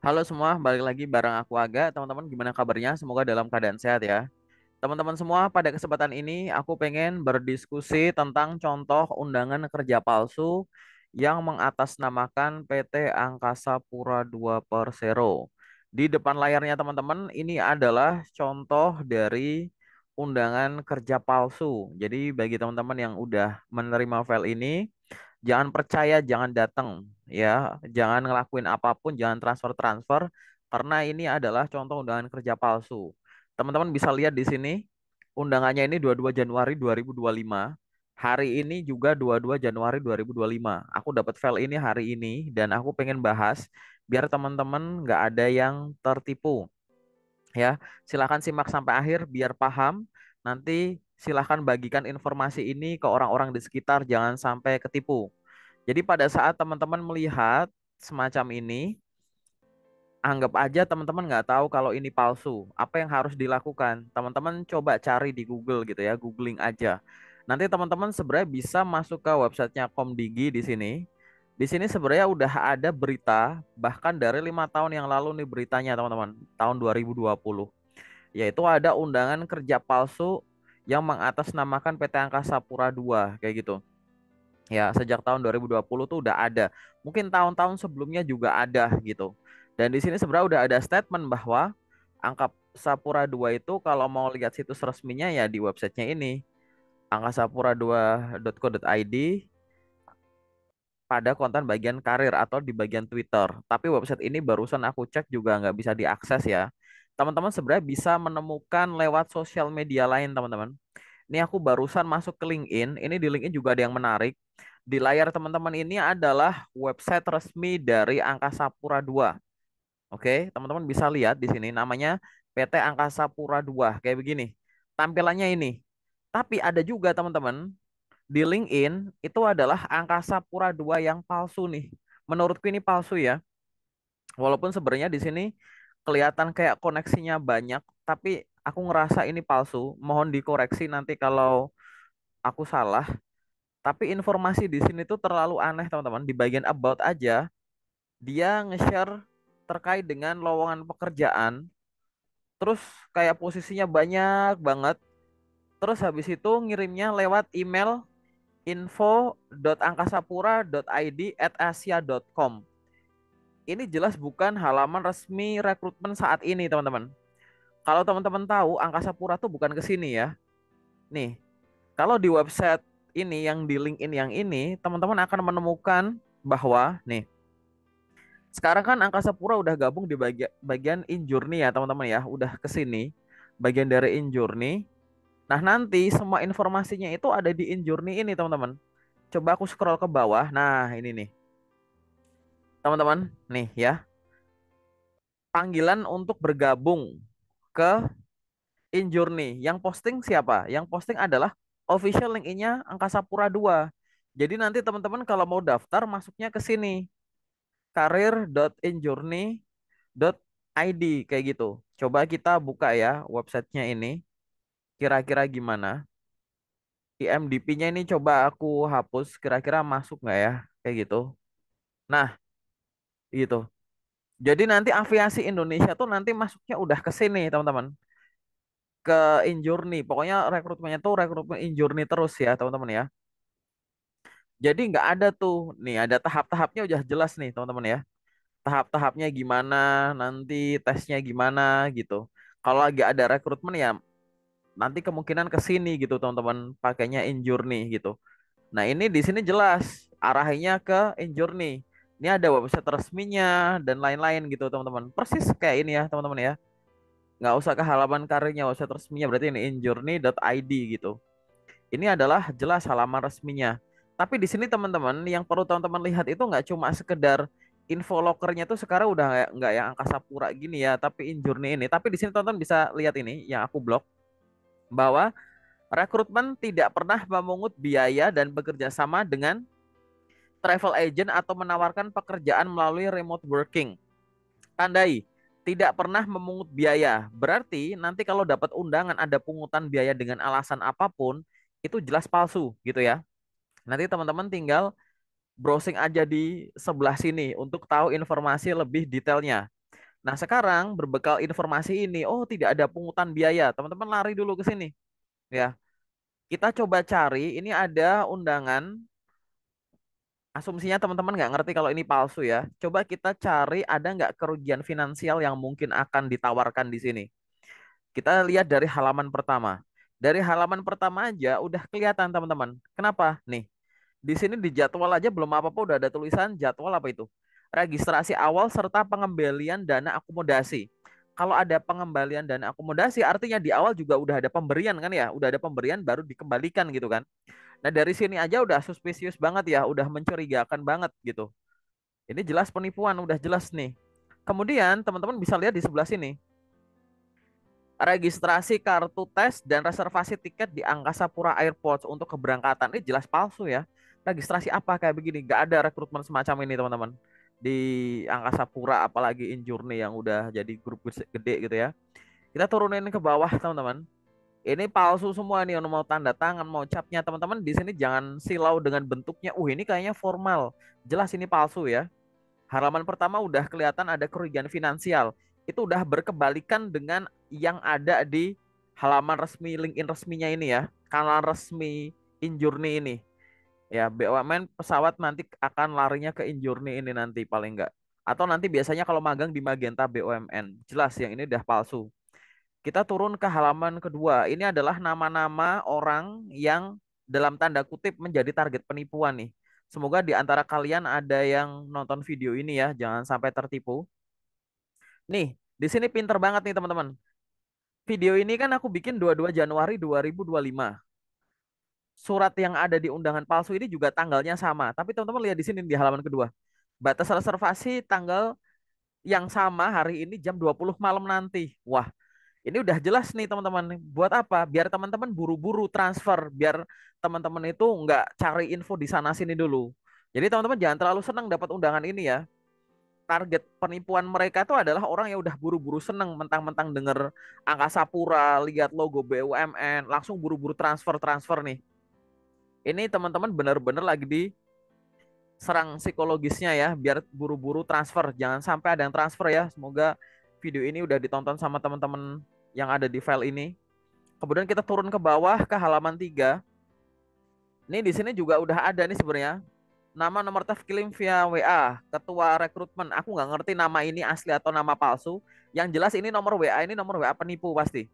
Halo semua, balik lagi bareng aku Aga. Teman-teman gimana kabarnya? Semoga dalam keadaan sehat ya. Teman-teman semua, pada kesempatan ini aku pengen berdiskusi tentang contoh undangan kerja palsu yang mengatasnamakan PT Angkasa Pura II Persero. Di depan layarnya teman-teman, ini adalah contoh dari undangan kerja palsu. Jadi bagi teman-teman yang udah menerima file ini, jangan percaya, jangan datang ya, jangan ngelakuin apapun, jangan transfer-transfer karena ini adalah contoh undangan kerja palsu. Teman-teman bisa lihat di sini undangannya ini 22 Januari 2025. Hari ini juga 22 Januari 2025. Aku dapat file ini hari ini dan aku pengen bahas biar teman-teman nggak ada yang tertipu ya. Silahkan simak sampai akhir biar paham. Nanti silahkan bagikan informasi ini ke orang-orang di sekitar, jangan sampai ketipu. Jadi pada saat teman-teman melihat semacam ini, anggap aja teman-teman nggak tahu kalau ini palsu. Apa yang harus dilakukan? Teman-teman coba cari di Google gitu ya, googling aja. Nanti teman-teman sebenarnya bisa masuk ke websitenya Komdigi di sini. Di sini sebenarnya udah ada berita, bahkan dari 5 tahun yang lalu nih beritanya teman-teman, tahun 2020. Yaitu ada undangan kerja palsu yang mengatasnamakan PT Angkasa Pura II, kayak gitu. Ya, sejak tahun 2020 tuh udah ada. Mungkin tahun-tahun sebelumnya juga ada gitu. Dan di sini sebenarnya udah ada statement bahwa Angkasa Pura II itu kalau mau lihat situs resminya ya di websitenya ini, angkasapura2.co.id, pada konten bagian karir atau di bagian Twitter. Tapi website ini barusan aku cek juga nggak bisa diakses ya. Teman-teman sebenarnya bisa menemukan lewat sosial media lain, teman-teman. Ini aku barusan masuk ke LinkedIn. Ini di LinkedIn juga ada yang menarik. Di layar teman-teman ini adalah website resmi dari Angkasa Pura II. Oke, teman-teman bisa lihat di sini namanya PT Angkasa Pura II. Kayak begini. Tampilannya ini. Tapi ada juga teman-teman di LinkedIn itu adalah Angkasa Pura II yang palsu nih. Menurutku ini palsu ya. Walaupun sebenarnya di sini kelihatan kayak koneksinya banyak, tapi aku ngerasa ini palsu. Mohon dikoreksi nanti kalau aku salah. Tapi informasi di sini tuh terlalu aneh, teman-teman. Di bagian about aja, dia nge-share terkait dengan lowongan pekerjaan. Terus kayak posisinya banyak banget. Terus habis itu ngirimnya lewat email info.angkasapura.id@asia.com. Ini jelas bukan halaman resmi rekrutmen saat ini, teman-teman. Kalau teman-teman tahu, Angkasa Pura tuh bukan ke sini ya. Nih, kalau di website ini yang di LinkedIn yang ini, teman-teman akan menemukan bahwa nih, sekarang kan Angkasa Pura udah gabung di bagian Injourney ya, teman-teman ya, udah ke sini, bagian dari Injourney. Nah, nanti semua informasinya itu ada di Injourney ini, teman-teman. Coba aku scroll ke bawah. Nah, ini nih. Teman-teman, nih ya, panggilan untuk bergabung ke Injourney. Yang posting siapa? Yang posting adalah official LinkedIn-nya Angkasa Pura II. Jadi nanti teman-teman kalau mau daftar masuknya ke sini. Karir.injourney.id kayak gitu. Coba kita buka ya websitenya ini. Kira-kira gimana? IMDb-nya ini coba aku hapus. Kira-kira masuk nggak ya? Kayak gitu. Nah, gitu. Jadi nanti aviasi Indonesia tuh nanti masuknya udah ke sini, teman-teman. Ke Injourney. Pokoknya rekrutmennya tuh rekrutmen Injourney terus ya, teman-teman ya. Jadi nggak ada tuh. Nih, ada tahap-tahapnya udah jelas nih, teman-teman ya. Tahap-tahapnya gimana, nanti tesnya gimana gitu. Kalau lagi ada rekrutmen ya nanti kemungkinan ke sini gitu, teman-teman. Pakainya Injourney gitu. Nah, ini di sini jelas arahnya ke Injourney. Ini ada website resminya dan lain-lain gitu, teman-teman. Persis kayak ini ya, teman-teman ya. Nggak usah ke halaman karirnya, website resminya berarti ini injourney.id gitu. Ini adalah jelas halaman resminya. Tapi di sini teman-teman yang perlu teman-teman lihat itu nggak cuma sekedar info lokernya tuh sekarang udah nggak yang angkasa pura gini ya, tapi Injourney ini. Tapi di sini teman-teman bisa lihat ini yang aku blok bahwa rekrutmen tidak pernah memungut biaya dan bekerja sama dengan travel agent atau menawarkan pekerjaan melalui remote working. Tandai, tidak pernah memungut biaya. Berarti nanti kalau dapat undangan ada pungutan biaya dengan alasan apapun, itu jelas palsu gitu ya. Nanti teman-teman tinggal browsing aja di sebelah sini untuk tahu informasi lebih detailnya. Nah, sekarang berbekal informasi ini, oh tidak ada pungutan biaya. Teman-teman lari dulu ke sini ya. Kita coba cari, ini ada undangan. Asumsinya teman-teman nggak ngerti kalau ini palsu ya. Coba kita cari ada nggak kerugian finansial yang mungkin akan ditawarkan di sini. Kita lihat dari halaman pertama. Dari halaman pertama aja udah kelihatan teman-teman. Kenapa? Nih, di sini di jadwal aja belum apa-apa udah ada tulisan jadwal apa itu? Registrasi awal serta pengembalian dana akomodasi. Kalau ada pengembalian dana akomodasi artinya di awal juga udah ada pemberian kan ya? Udah ada pemberian baru dikembalikan gitu kan. Nah, dari sini aja udah suspicious banget ya, udah mencurigakan banget gitu. Ini jelas penipuan, udah jelas nih. Kemudian teman-teman bisa lihat di sebelah sini. Registrasi kartu tes dan reservasi tiket di Angkasa Pura Airport untuk keberangkatan. Ini jelas palsu ya. Registrasi apa kayak begini? Gak ada rekrutmen semacam ini teman-teman. Di Angkasa Pura apalagi Injourney yang udah jadi grup gede gitu ya. Kita turunin ke bawah teman-teman. Ini palsu semua nih, mau tanda tangan, mau capnya teman-teman di sini jangan silau dengan bentuknya. Ini kayaknya formal. Jelas ini palsu ya. Halaman pertama udah kelihatan ada kerugian finansial. Itu udah berkebalikan dengan yang ada di halaman resmi LinkedIn resminya ini ya. Kanal resmi Injourney ini. Ya, BUMN pesawat nanti akan larinya ke Injourney ini nanti paling enggak. Atau nanti biasanya kalau magang di Magenta BUMN. Jelas yang ini udah palsu. Kita turun ke halaman kedua. Ini adalah nama-nama orang yang dalam tanda kutip menjadi target penipuan nih. Semoga di antara kalian ada yang nonton video ini ya, jangan sampai tertipu. Nih, di sini pinter banget nih teman-teman. Video ini kan aku bikin 22 Januari 2025. Surat yang ada di undangan palsu ini juga tanggalnya sama. Tapi teman-teman lihat di sini di halaman kedua. Batas reservasi tanggal yang sama hari ini jam 20 malam nanti. Wah, ini udah jelas nih teman-teman. Buat apa? Biar teman-teman buru-buru transfer, biar teman-teman itu nggak cari info di sana sini dulu. Jadi teman-teman jangan terlalu senang dapat undangan ini ya. Target penipuan mereka itu adalah orang yang udah buru-buru seneng mentang-mentang denger Angkasa Pura, lihat logo BUMN, langsung buru-buru transfer-transfer nih. Ini teman-teman benar-benar lagi diserang psikologisnya ya, biar buru-buru transfer. Jangan sampai ada yang transfer ya. Semoga video ini udah ditonton sama teman-teman yang ada di file ini. Kemudian kita turun ke bawah ke halaman 3. Ini di sini juga udah ada nih sebenarnya. Nama nomor terkirim via WA, ketua rekrutmen. Aku nggak ngerti nama ini asli atau nama palsu. Yang jelas ini nomor WA, ini nomor WA penipu pasti.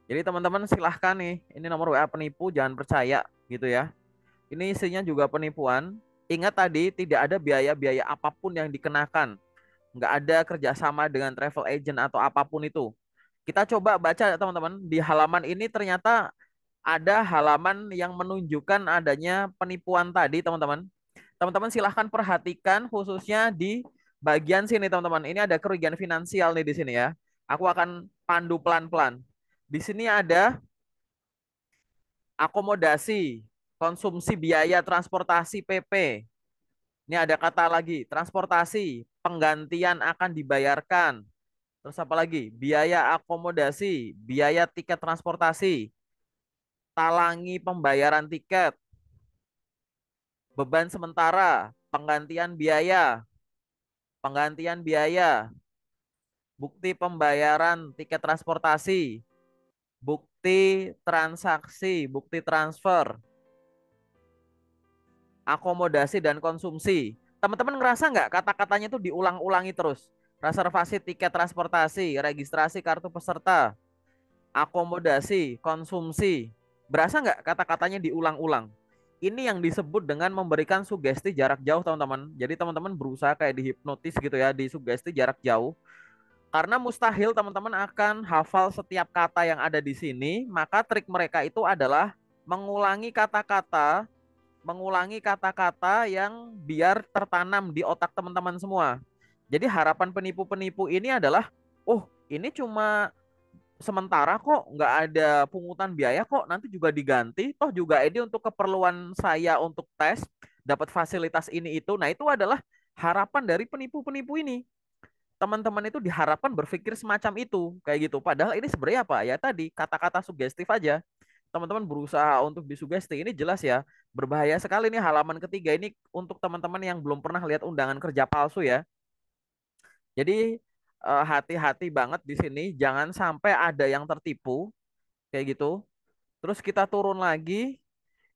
Jadi teman-teman silahkan nih, ini nomor WA penipu, jangan percaya gitu ya. Ini isinya juga penipuan. Ingat tadi tidak ada biaya-biaya apapun yang dikenakan. Nggak ada kerjasama dengan travel agent atau apapun itu. Kita coba baca teman-teman. Di halaman ini ternyata ada halaman yang menunjukkan adanya penipuan tadi teman-teman. Teman-teman silahkan perhatikan khususnya di bagian sini teman-teman. Ini ada kerugian finansial nih di sini ya. Aku akan pandu pelan-pelan. Di sini ada akomodasi, konsumsi biaya transportasi PP. Ini ada kata lagi, transportasi, penggantian akan dibayarkan. Terus apa lagi? Biaya akomodasi, biaya tiket transportasi, talangi pembayaran tiket, beban sementara, penggantian biaya, bukti pembayaran tiket transportasi, bukti transaksi, bukti transfer, akomodasi dan konsumsi. Teman-teman ngerasa nggak kata-katanya tuh diulang-ulangi terus? Reservasi tiket transportasi, registrasi kartu peserta, akomodasi, konsumsi. Berasa nggak kata-katanya diulang-ulang? Ini yang disebut dengan memberikan sugesti jarak jauh, teman-teman. Jadi teman-teman berusaha kayak dihipnotis gitu ya, disugesti jarak jauh. Karena mustahil teman-teman akan hafal setiap kata yang ada di sini, maka trik mereka itu adalah mengulangi kata-kata, mengulangi kata-kata yang biar tertanam di otak teman-teman semua. Jadi harapan penipu-penipu ini adalah, oh ini cuma sementara kok, nggak ada pungutan biaya kok, nanti juga diganti, toh juga ini untuk keperluan saya untuk tes, dapat fasilitas ini itu. Nah itu adalah harapan dari penipu-penipu ini. Teman-teman itu diharapkan berpikir semacam itu, kayak gitu. Padahal ini sebenarnya apa? Ya tadi kata-kata sugestif aja. Teman-teman berusaha untuk disugesti. Ini jelas ya, berbahaya sekali nih halaman ketiga ini untuk teman-teman yang belum pernah lihat undangan kerja palsu ya. Jadi hati-hati banget di sini, jangan sampai ada yang tertipu kayak gitu. Terus kita turun lagi.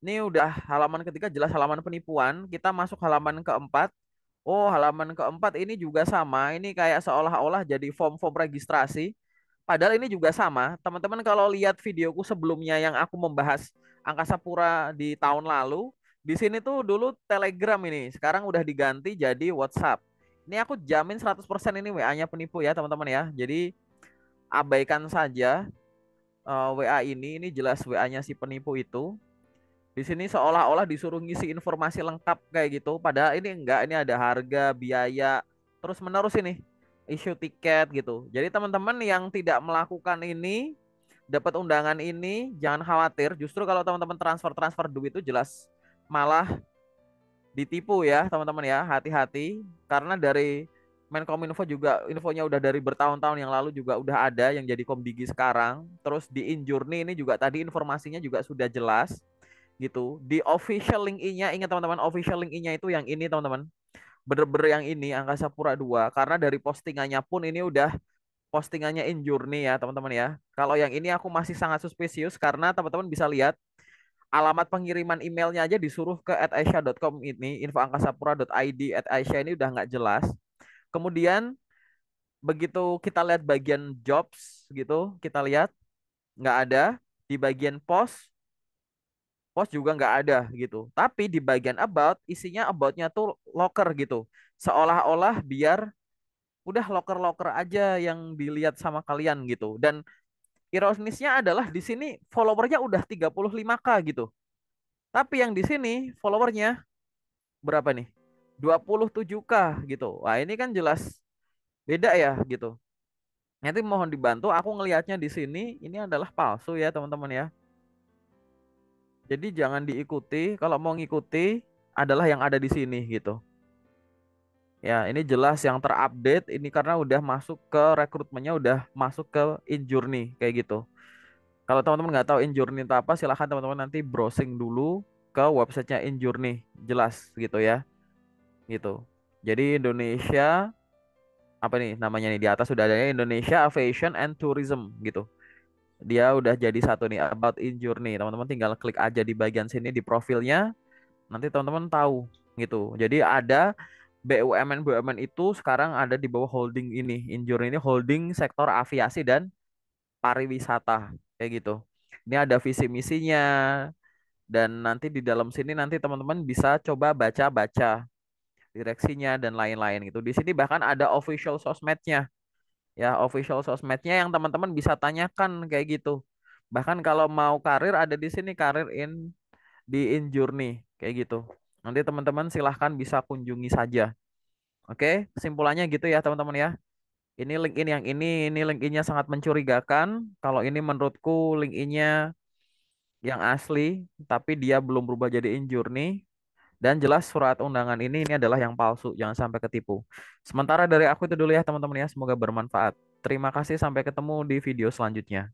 Ini udah halaman ketiga jelas halaman penipuan. Kita masuk halaman keempat. Oh, halaman keempat ini juga sama. Ini kayak seolah-olah jadi form-form registrasi. Padahal ini juga sama. Teman-teman kalau lihat videoku sebelumnya yang aku membahas Angkasa Pura di tahun lalu, di sini tuh dulu Telegram ini. Sekarang udah diganti jadi WhatsApp. Ini aku jamin 100% ini WA-nya penipu ya, teman-teman ya. Jadi abaikan saja WA ini. Ini jelas WA-nya si penipu itu. Di sini seolah-olah disuruh ngisi informasi lengkap kayak gitu. Padahal ini enggak, ini ada harga, biaya, terus menerus ini issue tiket gitu. Jadi teman-teman yang tidak melakukan ini, dapat undangan ini, jangan khawatir. Justru kalau teman-teman transfer-transfer duit itu jelas malah ditipu ya teman-teman ya. Hati-hati karena dari Menkominfo juga infonya udah dari bertahun-tahun yang lalu juga udah ada yang jadi Komdigi sekarang. Terus di Injourney ini juga tadi informasinya juga sudah jelas gitu. Di official link I-nya, ingat teman-teman, official link I-nya itu yang ini teman-teman. Bener-bener yang ini Angkasa Pura 2 karena dari postingannya pun ini udah postingannya Injourney ya teman-teman ya. Kalau yang ini aku masih sangat suspicious karena teman-teman bisa lihat alamat pengiriman emailnya aja disuruh ke @aisyah.com ini, infoangkasapura.id @aisyah ini udah nggak jelas. Kemudian begitu kita lihat bagian jobs gitu, kita lihat nggak ada. Di bagian post juga nggak ada gitu. Tapi di bagian about, isinya aboutnya tuh locker gitu. Seolah-olah biar udah locker-locker aja yang dilihat sama kalian gitu. Dan ironisnya adalah di sini followernya udah 35K gitu. Tapi yang di sini followernya berapa nih? 27K gitu. Wah, ini kan jelas beda ya gitu. Nanti mohon dibantu aku ngelihatnya di sini ini adalah palsu ya teman-teman ya. Jadi jangan diikuti. Kalau mau ngikuti adalah yang ada di sini gitu. Ya, ini jelas yang terupdate ini karena udah masuk ke rekrutmennya udah masuk ke Injourney kayak gitu. Kalau teman-teman nggak tahu Injourney itu apa, silahkan teman-teman nanti browsing dulu ke websitenya Injourney, jelas gitu ya, gitu. Jadi Indonesia apa nih namanya nih di atas sudah ada Indonesia Aviation and Tourism gitu. Dia udah jadi satu nih about Injourney. Teman-teman tinggal klik aja di bagian sini di profilnya, nanti teman-teman tahu gitu. Jadi ada BUMN itu sekarang ada di bawah holding ini. Injourney ini holding sektor aviasi dan pariwisata kayak gitu. Ini ada visi misinya dan nanti di dalam sini nanti teman-teman bisa coba baca-baca direksinya dan lain-lain gitu. Di sini bahkan ada official sosmednya ya, official sosmednya yang teman-teman bisa tanyakan kayak gitu. Bahkan kalau mau karir ada di sini karir di Injourney kayak gitu. Nanti teman-teman silahkan bisa kunjungi saja. Oke, kesimpulannya gitu ya teman-teman ya. Ini LinkedIn yang ini LinkedIn-nya sangat mencurigakan. Kalau ini menurutku LinkedIn-nya yang asli, tapi dia belum berubah jadi Injourney. Dan jelas surat undangan ini adalah yang palsu, jangan sampai ketipu. Sementara dari aku itu dulu ya teman-teman ya, semoga bermanfaat. Terima kasih, sampai ketemu di video selanjutnya.